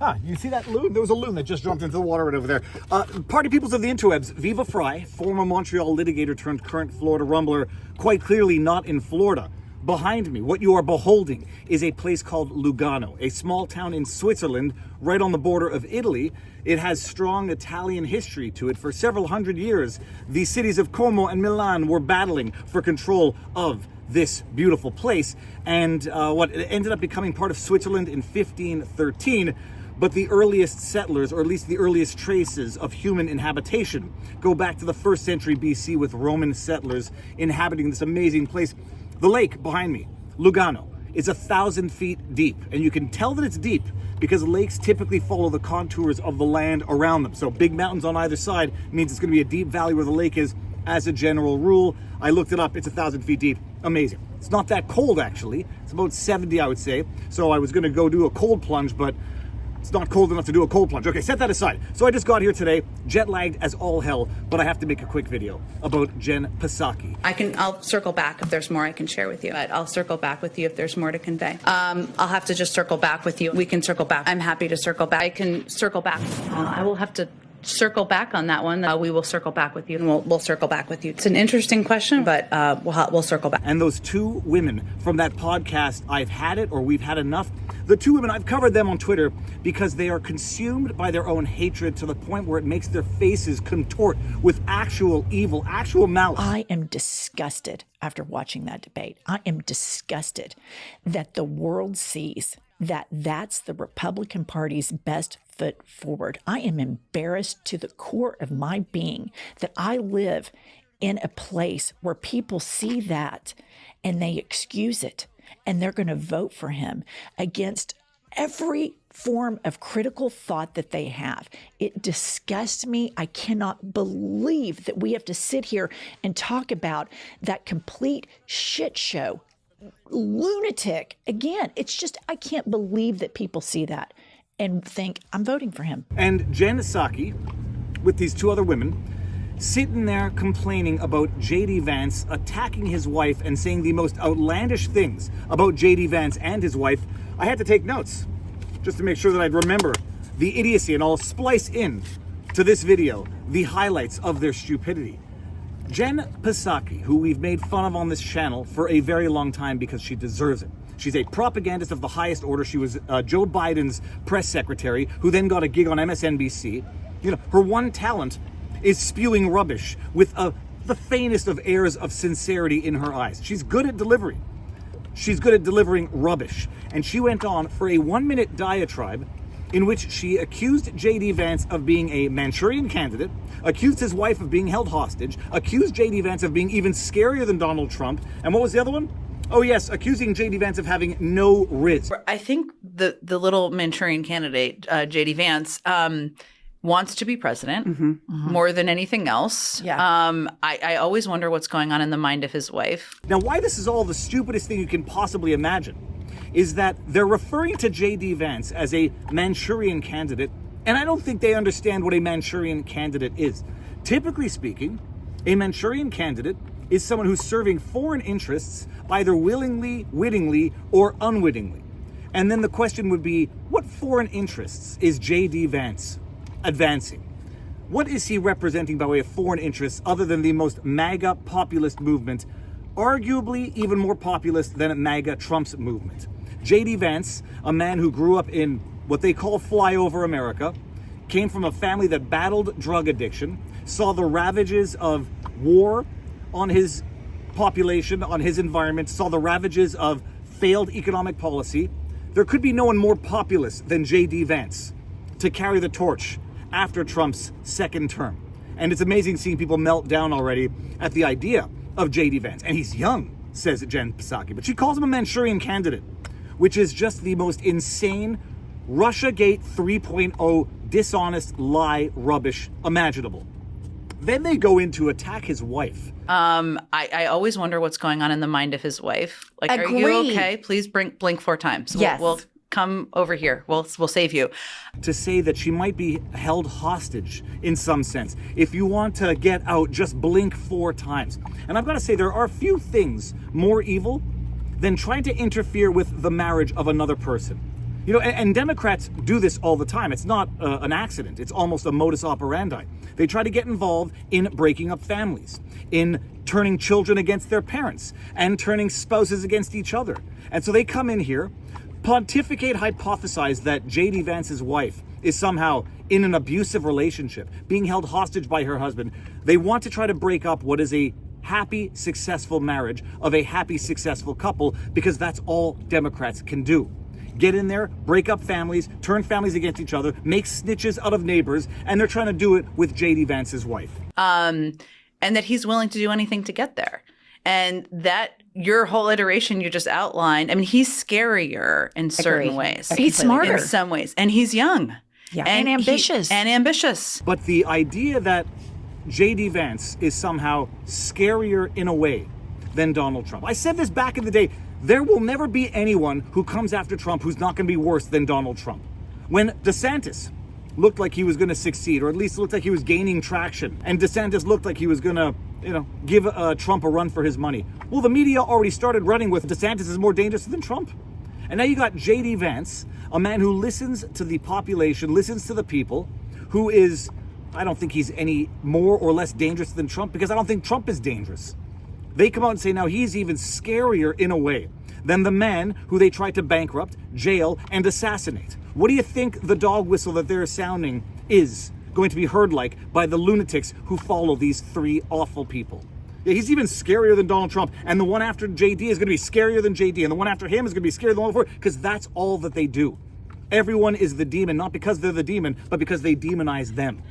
Ah, you see that loon? There was a loon that just jumped into the water right over there. Party peoples of the interwebs, Viva Fry, former Montreal litigator turned current Florida rumbler, quite clearly not in Florida. Behind me, what you are beholding is a place called Lugano, a small town in Switzerland, right on the border of Italy. It has strong Italian history to it. For several hundred years, the cities of Como and Milan were battling for control of this beautiful place, and what ended up becoming part of Switzerland in 1513. But the earliest settlers, or at least the earliest traces of human inhabitation, go back to the 1st century BC with Roman settlers inhabiting this amazing place. The lake behind me, Lugano, is 1,000 feet deep, and you can tell that it's deep because lakes typically follow the contours of the land around them. So big mountains on either side means it's going to be a deep valley where the lake is. As a general rule, I looked it up, it's 1,000 feet deep. Amazing. It's not that cold, actually. It's about 70, I would say. So I was going to go do a cold plunge, but it's not cold enough to do a cold plunge. Okay, set that aside. So I just got here today, jet lagged as all hell, but I have to make a quick video about Jen Psaki. I'll circle back if there's more I can share with you, but I'll circle back with you if there's more to convey. I'll have to just circle back with you. We can circle back. I'm happy to circle back. I can circle back. I will have to circle back on that one. We will circle back with you, and we'll circle back with you. It's an interesting question, but we'll circle back. And those two women from that podcast, I've Had It or We've Had Enough, the two women, I've covered them on Twitter because they are consumed by their own hatred to the point where it makes their faces contort with actual evil, actual malice. I am disgusted after watching that debate. I am disgusted that the world sees that that's the Republican Party's best foot forward. I am embarrassed to the core of my being that I live in a place where people see that and they excuse it, and they're going to vote for him against every form of critical thought that they have. It disgusts me. I cannot believe that we have to sit here and talk about that complete shit show. Lunatic. Again, it's just, I can't believe that people see that and think, I'm voting for him. And Jen Psaki, with these two other women, sitting there complaining about J.D. Vance attacking his wife and saying the most outlandish things about J.D. Vance and his wife. I had to take notes just to make sure that I'd remember the idiocy, and I'll splice in to this video the highlights of their stupidity. Jen Psaki, who we've made fun of on this channel for a very long time because she deserves it. She's a propagandist of the highest order. She was Joe Biden's press secretary, who then got a gig on MSNBC. You know, her one talent is spewing rubbish with the faintest of airs of sincerity in her eyes. She's good at delivery. She's good at delivering rubbish. And she went on for a 1-minute diatribe in which she accused J.D. Vance of being a Manchurian candidate, accused his wife of being held hostage, accused J.D. Vance of being even scarier than Donald Trump. And what was the other one? Oh yes, accusing J.D. Vance of having no riz. I think the little Manchurian candidate, J.D. Vance, wants to be president more than anything else. Yeah. I always wonder what's going on in the mind of his wife. Now, why this is all the stupidest thing you can possibly imagine is that they're referring to J.D. Vance as a Manchurian candidate, and I don't think they understand what a Manchurian candidate is. Typically speaking, a Manchurian candidate is someone who's serving foreign interests either willingly, wittingly, or unwittingly. And then the question would be, what foreign interests is J.D. Vance advancing? What is he representing by way of foreign interests other than the most MAGA populist movement, arguably even more populist than MAGA Trump's movement? J.D. Vance, a man who grew up in what they call flyover America, came from a family that battled drug addiction, saw the ravages of war on his population, on his environment, saw the ravages of failed economic policy. There could be no one more populist than J.D. Vance to carry the torch after Trump's second term. And it's amazing seeing people melt down already at the idea of J.D. Vance. And he's young, says Jen Psaki, but she calls him a Manchurian candidate, which is just the most insane Russiagate 3.0 dishonest lie rubbish imaginable. Then they go in to attack his wife. I always wonder what's going on in the mind of his wife. Like, Are you okay? Please blink 4 times. Yes. We'll come over here. We'll save you. To say that she might be held hostage in some sense. If you want to get out, just blink 4 times. And I've got to say, there are few things more evil than trying to interfere with the marriage of another person. You know, and Democrats do this all the time. It's not an accident. It's almost a modus operandi. They try to get involved in breaking up families, in turning children against their parents, and turning spouses against each other. And so they come in here, pontificate, hypothesize that J.D. Vance's wife is somehow in an abusive relationship, being held hostage by her husband. They want to try to break up what is a happy, successful marriage of a happy, successful couple, because that's all Democrats can do. Get in there, break up families, turn families against each other, make snitches out of neighbors, and they're trying to do it with J.D. Vance's wife. And that he's willing to do anything to get there. And that your whole iteration you just outlined, I mean, he's scarier in certain ways. He's smarter. In some ways. And he's young. Yeah. And ambitious. And ambitious. But the idea that J.D. Vance is somehow scarier in a way than Donald Trump. I said this back in the day. There will never be anyone who comes after Trump who's not going to be worse than Donald Trump. When DeSantis looked like he was going to succeed, or at least looked like he was gaining traction, and DeSantis looked like he was going to, give Trump a run for his money. Well, the media already started running with DeSantis is more dangerous than Trump. And now you got J.D. Vance, a man who listens to the population, listens to the people, who is, I don't think he's any more or less dangerous than Trump, because I don't think Trump is dangerous. They come out and say now he's even scarier in a way than the man who they tried to bankrupt, jail, and assassinate. What do you think the dog whistle that they're sounding is going to be heard like by the lunatics who follow these three awful people? Yeah, he's even scarier than Donald Trump, and the one after JD is going to be scarier than JD, and the one after him is going to be scarier than the one before, because that's all that they do. Everyone is the demon, not because they're the demon, but because they demonize them.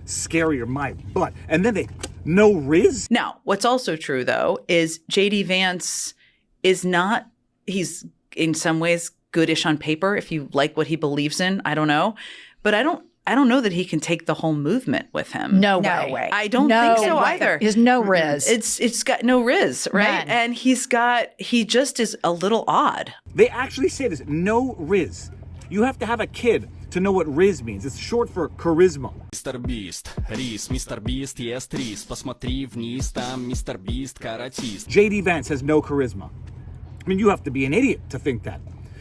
Scarier, my butt. And then no Riz? Now, what's also true, though, is J.D. Vance is not, he's in some ways goodish on paper, if you like what he believes in. I don't know. But I don't know that he can take the whole movement with him. No way. I don't think so either. There's no Riz. It's got no Riz, right? None. And he just is a little odd. They actually say this, no Riz. You have to have a kid to know what Riz means. It's short for charisma. Mr. Beast, Riz, Mr. Beast, yes, Riz. Посмотри вниз, там Mr. Beast, каратист. J.D. Vance has no charisma. I mean, you have to be an idiot to think that.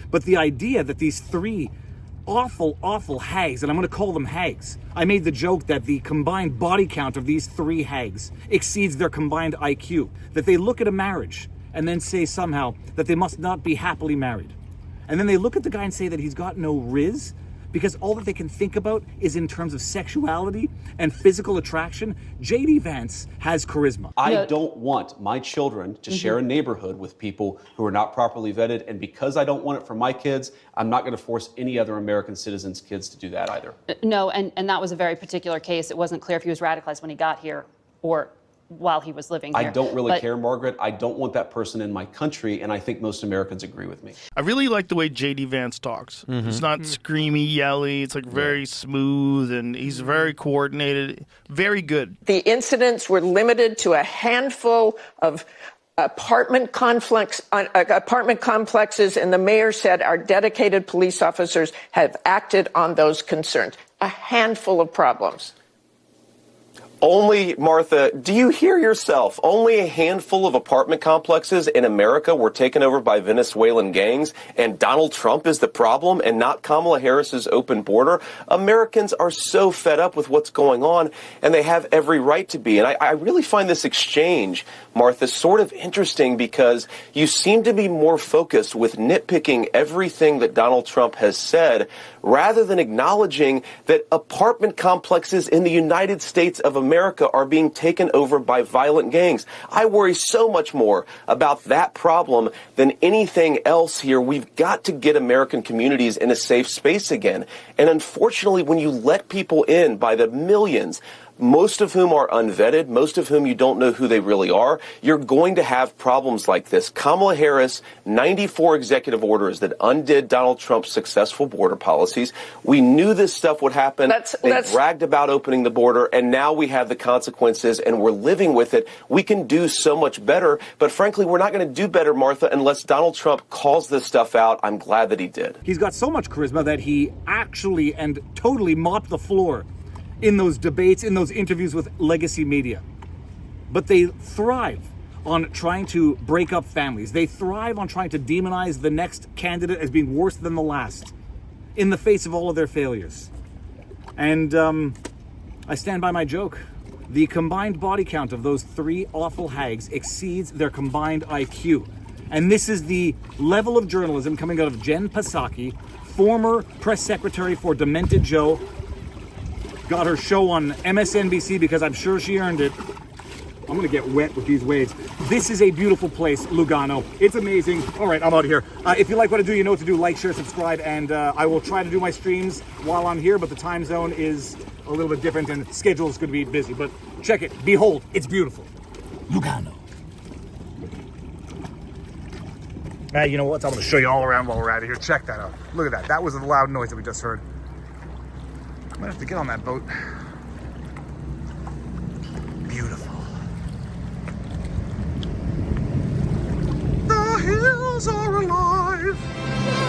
But the idea that these three awful, awful hags, and I'm going to call them hags. I made the joke that the combined body count of these three hags exceeds their combined IQ. That they look at a marriage and then say somehow that they must not be happily married. And then they look at the guy and say that he's got no Riz, because all that they can think about is in terms of sexuality and physical attraction. J.D. Vance has charisma. I don't want my children to share a neighborhood with people who are not properly vetted. And because I don't want it for my kids, I'm not going to force any other American citizens' kids to do that either. No, and that was a very particular case. It wasn't clear if he was radicalized when he got here or while he was living here. I don't really care, Margaret. I don't want that person in my country, and I think most Americans agree with me. I really like the way J.D. Vance talks. It's not screamy, yelly. It's like very smooth, and he's very coordinated. Very good. The incidents were limited to a handful of apartment complexes, and the mayor said our dedicated police officers have acted on those concerns. A handful of problems. Only, Martha, do you hear yourself? Only a handful of apartment complexes in America were taken over by Venezuelan gangs, and Donald Trump is the problem and not Kamala Harris's open border? Americans are so fed up with what's going on, and they have every right to be. And I really find this exchange, Martha, sort of interesting because you seem to be more focused with nitpicking everything that Donald Trump has said rather than acknowledging that apartment complexes in the United States of America are being taken over by violent gangs. I worry so much more about that problem than anything else here. We've got to get American communities in a safe space again. And unfortunately, when you let people in by the millions, most of whom are unvetted, most of whom you don't know who they really are, you're going to have problems like this. Kamala Harris, 94 executive orders that undid Donald Trump's successful border policies. We knew this stuff would happen. They bragged about opening the border, and now we have the consequences, and we're living with it. We can do so much better, but frankly, we're not going to do better, Martha, unless Donald Trump calls this stuff out. I'm glad that he did. He's got so much charisma that he actually and totally mopped the floor in those debates, in those interviews with legacy media. But they thrive on trying to break up families. They thrive on trying to demonize the next candidate as being worse than the last. in the face of all of their failures. And I stand by my joke. The combined body count of those three awful hags exceeds their combined IQ. And this is the level of journalism coming out of Jen Psaki, former press secretary for Demented Joe. Got her show on MSNBC because I'm sure she earned it. I'm gonna get wet with these waves. This is a beautiful place, Lugano. It's amazing. All right, I'm out of here. If you like what I do, you know what to do. Like, share, subscribe, and I will try to do my streams while I'm here, but the time zone is a little bit different and the schedule is gonna be busy. But check it, behold, it's beautiful. Lugano. Now, you know what? I'm gonna show you all around while we're out of here. Check that out. Look at that. That was a loud noise that we just heard. I'm gonna have to get on that boat. Beautiful. The hills are alive.